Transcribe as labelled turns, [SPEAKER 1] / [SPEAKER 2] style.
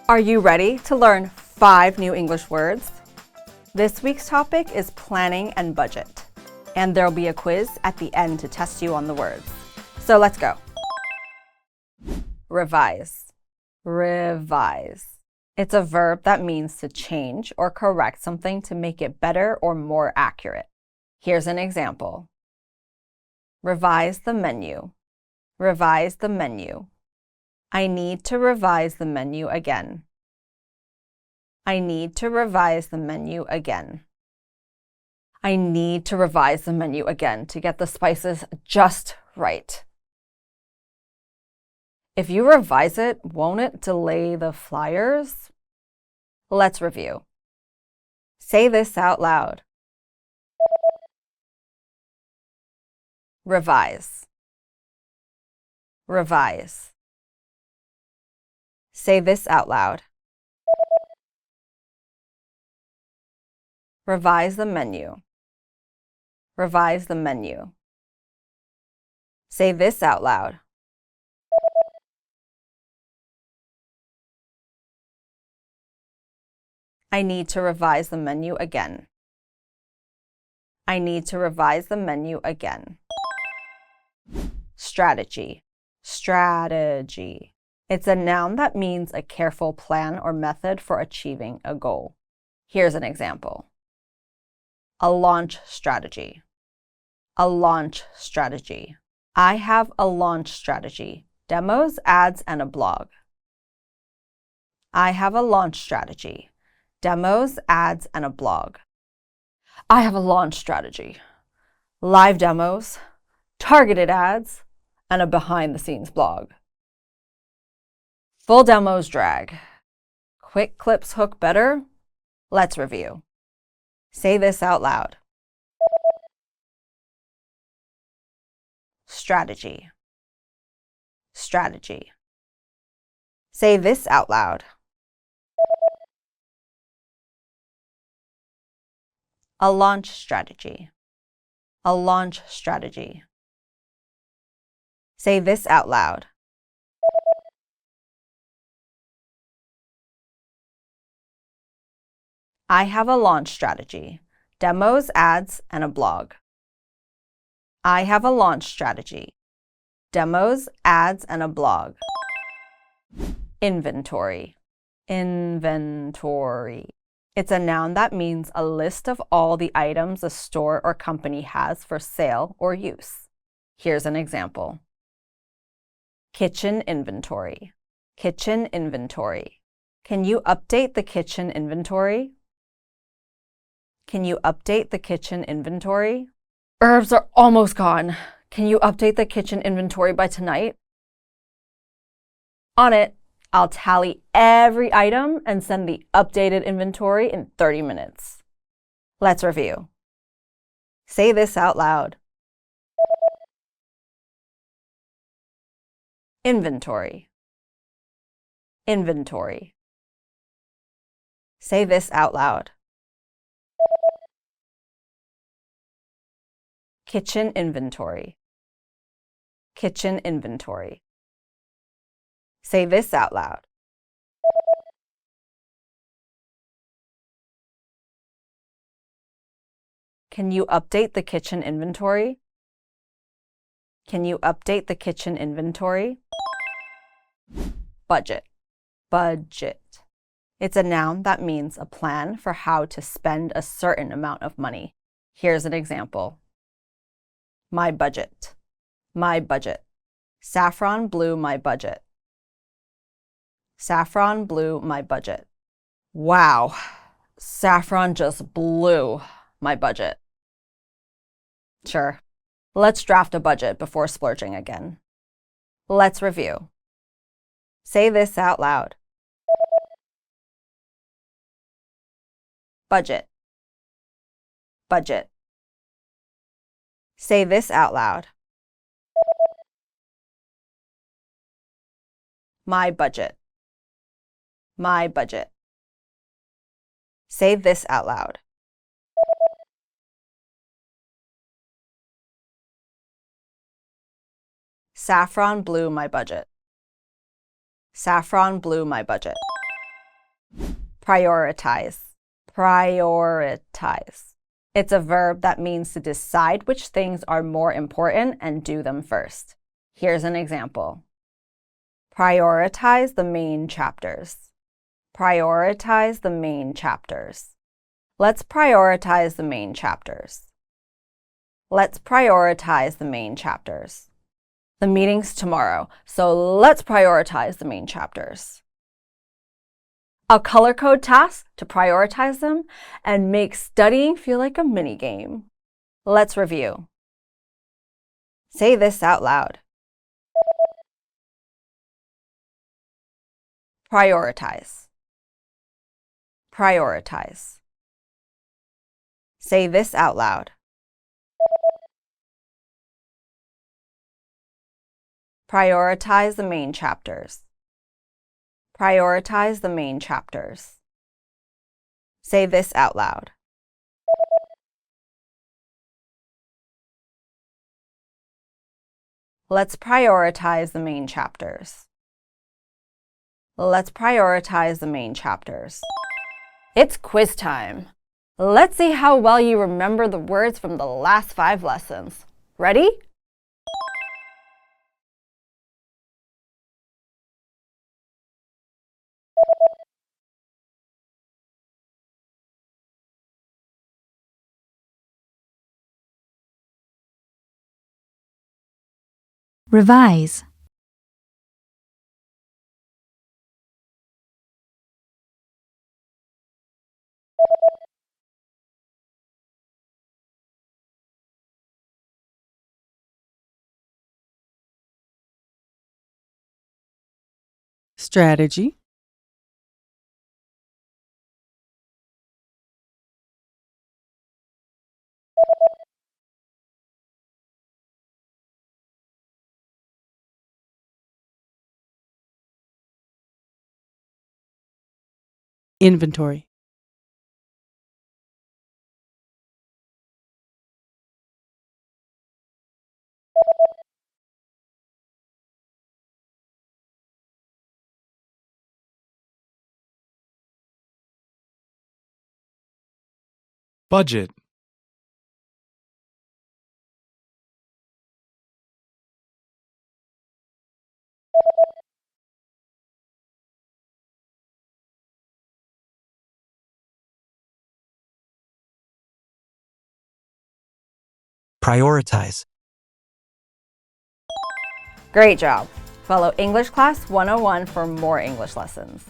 [SPEAKER 1] Are you ready to learn 5 new English words? This week's topic is planning and budget, and there'll be a quiz at the end to test you on the words. So let's go. Revise. Revise. It's a verb that means to change or correct something to make it better or more accurate. Here's an example. Revise the menu. Revise the menu. I need to revise the menu again. I need to revise the menu again. I need to revise the menu again to get the spices just right. If you revise it, won't it delay the flyers? Let's review. Say this out loud. Revise. Revise. Say this out loud. Revise the menu. Revise the menu. Say this out loud. I need to revise the menu again. I need to revise the menu again. Strategy. Strategy. It's a noun that means a careful plan or method for achieving a goal. Here's an example. A launch strategy. A launch strategy. I have a launch strategy. Demos, ads, and a blog. I have a launch strategy. Demos, ads, and a blog. I have a launch strategy. Live demos, targeted ads, and a behind-the-scenes blog. Full demos drag. Quick clips hook better? Let's review. Say this out loud. Strategy. Strategy. Say this out loud. A launch strategy. A launch strategy. Say this out loud. I have a launch strategy. Demos, ads, and a blog. I have a launch strategy. Demos, ads, and a blog. Inventory. Inventory. It's a noun that means a list of all the items a store or company has for sale or use. Here's an example. Kitchen inventory. Kitchen inventory. Can you update the kitchen inventory? Can you update the kitchen inventory? Herbs are almost gone. Can you update the kitchen inventory by tonight? On it. I'll tally every item and send the updated inventory in 30 minutes. Let's review. Say this out loud. Inventory. Inventory. Say this out loud. Kitchen inventory. Kitchen inventory. Say this out loud. Can you update the kitchen inventory? Can you update the kitchen inventory? Budget. Budget. It's a noun that means a plan for how to spend a certain amount of money. Here's an example. My budget. My budget. Saffron blew my budget. Saffron blew my budget. Wow, saffron just blew my budget. Sure, let's draft a budget before splurging again. Let's review. Say this out loud. Budget. Budget. Say this out loud. My budget. My budget. Say this out loud. Saffron blew my budget. Saffron blew my budget. Prioritize. Prioritize. It's a verb that means to decide which things are more important and do them first. Here's an example. Prioritize the main chapters. Prioritize the main chapters. Let's prioritize the main chapters. Let's prioritize the main chapters. The meeting's tomorrow, so let's prioritize the main chapters. I'll color code tasks to prioritize them and make studying feel like a mini game. Let's review. Say this out loud. Prioritize. Prioritize. Say this out loud. Prioritize the main chapters. Prioritize the main chapters. Say this out loud. Let's prioritize the main chapters. Let's prioritize the main chapters. It's quiz time. Let's see how well you remember the words from the last 5 lessons. Ready?
[SPEAKER 2] Revise.
[SPEAKER 3] Strategy. Inventory.
[SPEAKER 4] Budget.
[SPEAKER 5] Prioritize.
[SPEAKER 1] Great job! Follow English Class 101 for more English lessons.